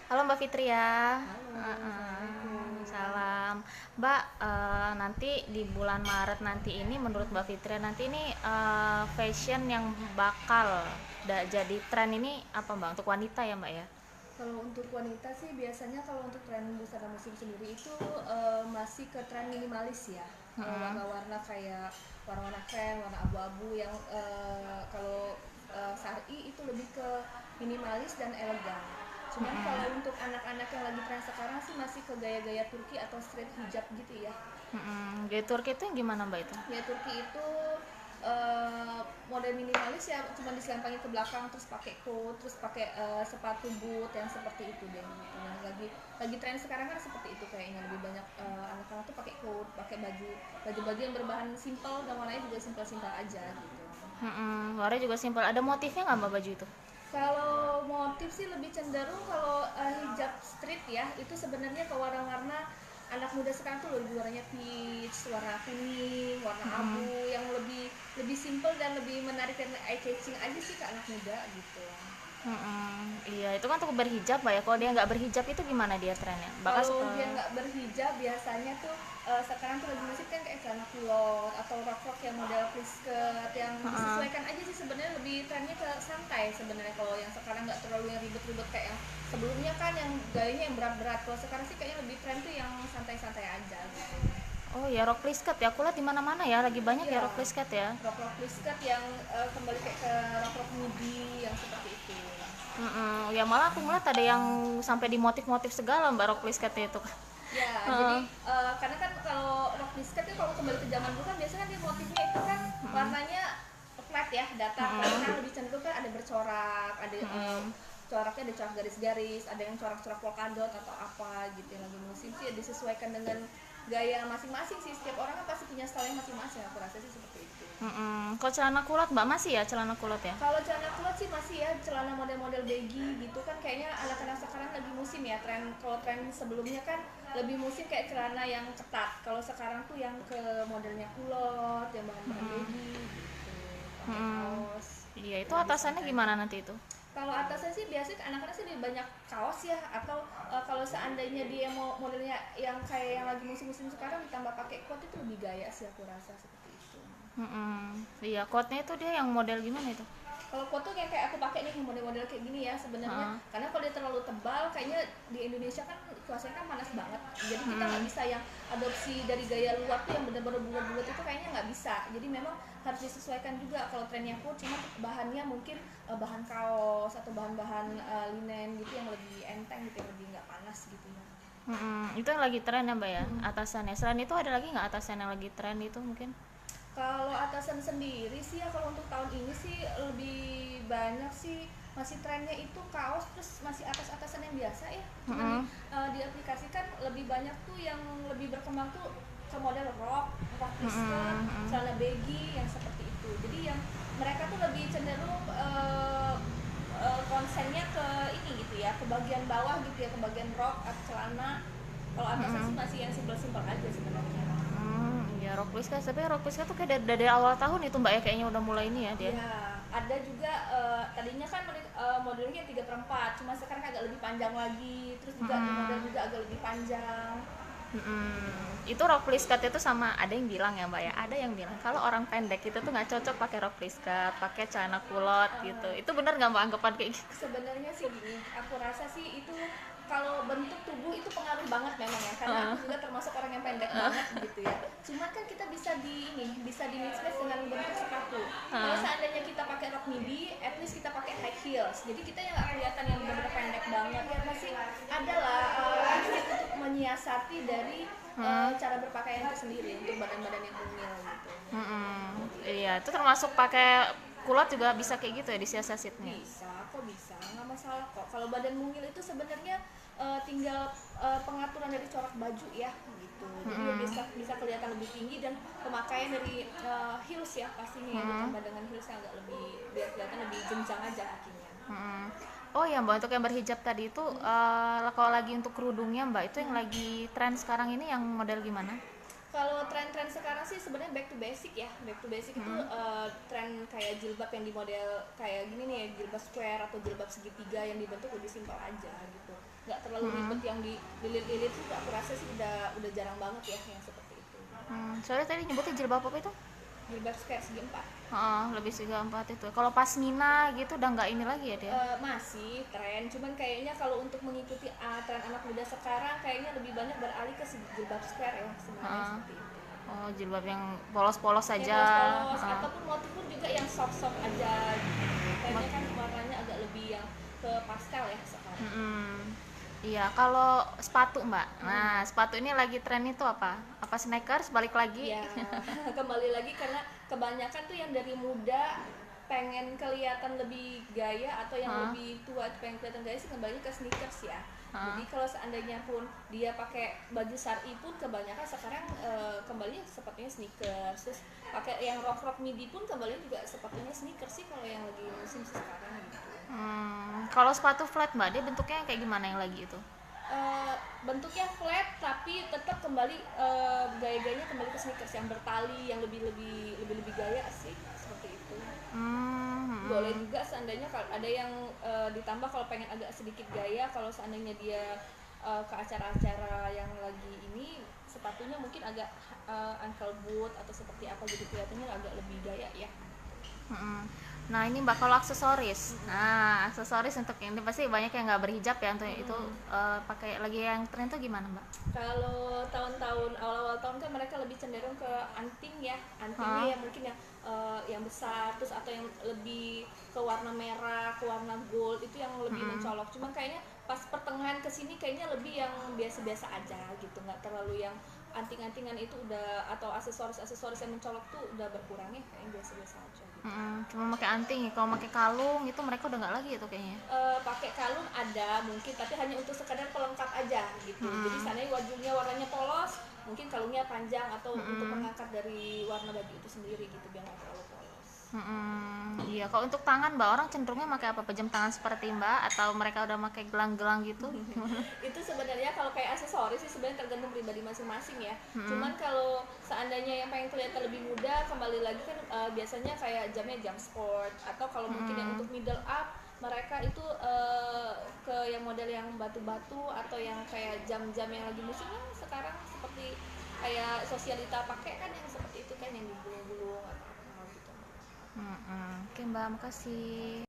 Halo Mbak Fitria. Halo, assalamualaikum. Salam. Mbak, nanti di bulan Maret nanti ini menurut Mbak Fitria nanti ini fashion yang bakal jadi tren ini apa Mbak untuk wanita ya Mbak ya? Kalau untuk wanita sih biasanya kalau untuk tren busana muslim sendiri itu masih ke tren minimalis ya. Mm-mm. Warna-warna kayak warna-warna krem, warna abu-abu yang kalau syar'i itu lebih ke minimalis dan elegan. Cuman Mm-mm. kalau untuk anak-anak yang lagi tren sekarang sih masih ke gaya-gaya Turki atau straight hijab gitu ya. Mm-mm. Gaya Turki itu yang gimana Mbak itu? Ya Turki itu model minimalis ya, cuma diselempangin ke belakang terus pakai coat, terus pakai sepatu boot yang seperti itu deh gitu. Yang lagi tren sekarang kan seperti itu, kayaknya lebih banyak anak-anak tuh pakai coat, pakai baju yang berbahan simple dan warnanya juga simple-simple aja gitu. Mm-mm. Warnanya juga simpel. Ada motifnya nggak Mbak baju itu? Kalau motif sih lebih cenderung kalau hijab street ya, itu sebenarnya ke warna-warna anak muda sekarang tuh lebih warnanya peach, warna kuning, warna Mm-mm. abu yang lebih lebih simple dan lebih menarik dan eye catching aja sih ke anak muda gitu. Mm-mm. Iya itu kan untuk berhijab Mbak ya. Kalau dia nggak berhijab itu gimana dia trennya? Bakal Kalau dia nggak berhijab biasanya tuh sekarang tuh lagi musik kan kayak celana kulot atau rok-rok yang model skirt yang disesuaikan aja sih, sebenarnya lebih trennya ke santai sebenarnya. Kalau yang sekarang nggak terlalu yang ribet-ribet kayak yang sebelumnya kan yang gayanya yang berat-berat, kalau sekarang sih kayaknya lebih tren tuh yang santai-santai aja gitu. Oh ya rok plisket ya, aku lihat di mana-mana ya, lagi banyak ya Iya, rok plisket ya. rok-rok skirt yang kembali kayak ke rok-rok midi yang seperti itu. Mm-mm. Ya malah aku ngeliat ada yang sampai di motif-motif segala mbak rok plisketnya itu. Ya, Heeh. jadi karena kan kalau rok biscuit itu kalau kembali ke zaman dulu kan biasanya kan dia motifnya itu kan warnanya flat ya, datar. Kalau Mm-mm. sekarang lebih cenderung kan ada bercorak, ada Mm-mm. coraknya ada corak garis-garis, ada yang corak-corak polkadot atau apa gitu yang lagi musim sih ya, disesuaikan dengan gaya masing-masing sih. Setiap orang kan pasti punya style masing-masing, aku rasa sih seperti itu. Mm-mm. Kalau celana kulot mbak masih ya celana kulot ya? Kalau celana kulot sih masih ya, celana model-model baggy gitu kan kayaknya anak-anak sekarang lagi musim ya. Kalau tren sebelumnya kan lebih musim kayak celana yang ketat. Kalau sekarang tuh yang ke modelnya kulot, yang bahan-bahan Mm-mm. baggy gitu, pakai Mm-mm. kaos Iya itu lebih atasannya santai. gimana nanti itu? Kalau atasnya sih biasanya anak-anak sih lebih banyak kaos ya, atau kalau seandainya dia mau modelnya yang kayak yang lagi musim-musim sekarang ditambah pakai coat itu lebih gaya sih, aku rasa seperti itu. Mm-mm. Iya coatnya itu dia yang model gimana itu? Kalau foto yang kayak aku pakai nih model-model kayak gini ya sebenarnya, Heeh. karena kalau dia terlalu tebal kayaknya di Indonesia kan cuacanya kan panas banget, jadi kita nggak Mm-mm. bisa yang adopsi dari gaya luar tuh yang bener-bener bulat-bulat itu kayaknya nggak bisa. Jadi memang harus disesuaikan juga. Kalau trennya pun cuma bahannya mungkin bahan kaos atau bahan-bahan linen gitu yang lebih enteng gitu, yang lebih nggak panas gitu ya. Mm-mm. Itu yang lagi tren ya mbak ya Mm-mm. atasannya. Selain itu ada lagi nggak atasan yang lagi tren itu mungkin? Kalau atasan sendiri sih ya, kalau untuk tahun ini sih lebih banyak sih masih trennya itu kaos, terus masih atas-atasan yang biasa ya. Cuman Mm-mm. diaplikasikan lebih banyak tuh yang lebih berkembang tuh ke model rok, rok skirt, Mm-mm. celana baggy yang seperti itu. Jadi yang mereka tuh lebih cenderung konsennya ke ini gitu ya, ke bagian bawah gitu ya, ke bagian rok atau celana. Kalau atasan sih Mm-mm. masih yang simpel-simpel aja sebenarnya. Iya Rock Whiskas, tapi Rock Whiskas tuh kayak dari awal tahun itu mbak ya kayaknya udah mulai ini ya dia. Ya, ada juga tadinya kan modelnya 3/4, cuma sekarang agak lebih panjang lagi. Terus juga di model Mm-mm. juga agak lebih panjang. Mm-mm. Itu Rock Whiskas itu sama ada yang bilang ya mbak ya, ada yang bilang kalau orang pendek itu tuh nggak cocok pakai Rock Whiskas, pakai celana kulot gitu. Eh, Itu benar nggak mbak anggapan kayak gitu? Sebenarnya sih gini, aku rasa sih itu kalau bentuk tubuh itu pengaruh banget memang ya, karena Heeh. aku juga termasuk orang yang pendek banget gitu ya. Cuman kan kita bisa bisa di mix match dengan bentuk sepatu. Kalau Heeh. seandainya kita pakai rok midi, at least kita pakai high heels, jadi kita yang nggak kelihatan yang benar-benar pendek banget ya. Masih ada lah untuk menyiasati dari Hmm. cara berpakaian itu sendiri untuk badan-badan yang mungil gitu. Mm-mm. Iya, itu termasuk pakai kulot juga bisa kayak gitu ya disiasatnya. Bisa, kok bisa, nggak masalah kok. Kalau badan mungil itu sebenarnya tinggal pengaturan dari corak baju ya gitu. Jadi dia Mm-mm. bisa bisa kelihatan lebih tinggi, dan pemakaian dari heels ya pastinya ya, Mm-mm. ditambah dengan heels yang agak lebih biar kelihatan lebih jenjang aja kakinya. Mm-mm. Oh ya mbak, untuk yang berhijab tadi itu kalau lagi untuk kerudungnya mbak, itu yang lagi tren sekarang ini yang model gimana? Kalau tren-tren sekarang sih sebenarnya back to basic ya. Back to basic itu Mm-mm. tren kayak jilbab yang di model kayak gini nih ya, jilbab square atau jilbab segitiga yang dibentuk lebih simpel aja gitu. nggak terlalu ribet yang dililit itu aku rasa sih udah jarang banget ya yang seperti itu. Soalnya tadi nyebutnya jilbab apa itu? Jilbab kayak segi empat. Lebih segi empat itu. Kalau pasmina gitu udah nggak ini lagi ya dia? Masih tren, cuman kayaknya kalau untuk mengikuti tren anak muda sekarang kayaknya lebih banyak beralih ke jilbab square ya sebenarnya seperti itu. Oh, jilbab yang polos-polos Yang saja. polos-polos ataupun motif pun juga yang soft-soft aja. Kayaknya kan warnanya agak lebih yang ke pastel ya sekarang. Iya, kalau sepatu Mbak. Nah, sepatu ini lagi tren itu apa? Apa sneakers balik lagi? Ya, kembali lagi karena kebanyakan tuh yang dari muda pengen kelihatan lebih gaya atau yang lebih tua pengen kelihatan gaya sih kembali ke sneakers ya. Jadi kalau seandainya pun dia pakai baju syari pun kebanyakan sekarang kembali sepertinya sneakers. Terus pakai yang rok midi pun kembali juga sepertinya sneakers sih kalau yang lagi musim sekarang gitu. Kalau sepatu flat Mbak, dia bentuknya kayak gimana yang lagi itu? Bentuknya flat tapi tetap kembali gaya-gayanya kembali ke sneakers yang bertali yang lebih gaya sih seperti itu. Boleh juga seandainya kalau ada yang ditambah kalau pengen agak sedikit gaya, kalau seandainya dia ke acara-acara yang lagi ini sepatunya mungkin agak ankle boot atau seperti apa jadi kelihatannya agak lebih gaya ya. Nah ini Mbak, kalau aksesoris, nah aksesoris untuk ini pasti banyak yang nggak berhijab ya untuk itu pakai lagi yang tren tuh gimana Mbak? Kalau tahun-tahun awal-awal tahun kan mereka lebih cenderung ke antingnya yang mungkin yang besar terus atau yang lebih ke warna merah, ke warna gold itu yang lebih mencolok. Cuman kayaknya pas pertengahan kesini kayaknya lebih yang biasa-biasa aja gitu, nggak terlalu yang anting-antingan itu udah atau aksesoris yang mencolok tuh udah berkurang ya, kayaknya biasa-biasa aja gitu. Cuma pakai anting, kalau pakai kalung itu mereka udah nggak lagi itu kayaknya. Pakai kalung ada mungkin tapi hanya untuk sekadar pelengkap aja gitu. Jadi seandainya bajunya warnanya polos, mungkin kalungnya panjang atau untuk mengangkat dari warna baju itu sendiri gitu biar nggak terlalu polos. Iya, kalau untuk tangan Mbak, orang cenderungnya pakai apa? Jam tangan seperti Mbak atau mereka udah pakai gelang-gelang gitu? Itu sebenarnya kalau kayak aksesoris sih sebenarnya tergantung pribadi masing-masing ya. Cuman kalau seandainya yang pengen kelihatan lebih muda, kembali lagi kan biasanya kayak jamnya jam sport atau kalau mungkin yang untuk middle up mereka itu ke yang model yang batu-batu atau yang kayak jam-jam yang lagi musim kan sekarang seperti kayak sosialita pakai kan yang seperti itu kan yang digulung-gulung atau apa gitu. Oke Mbak, makasih.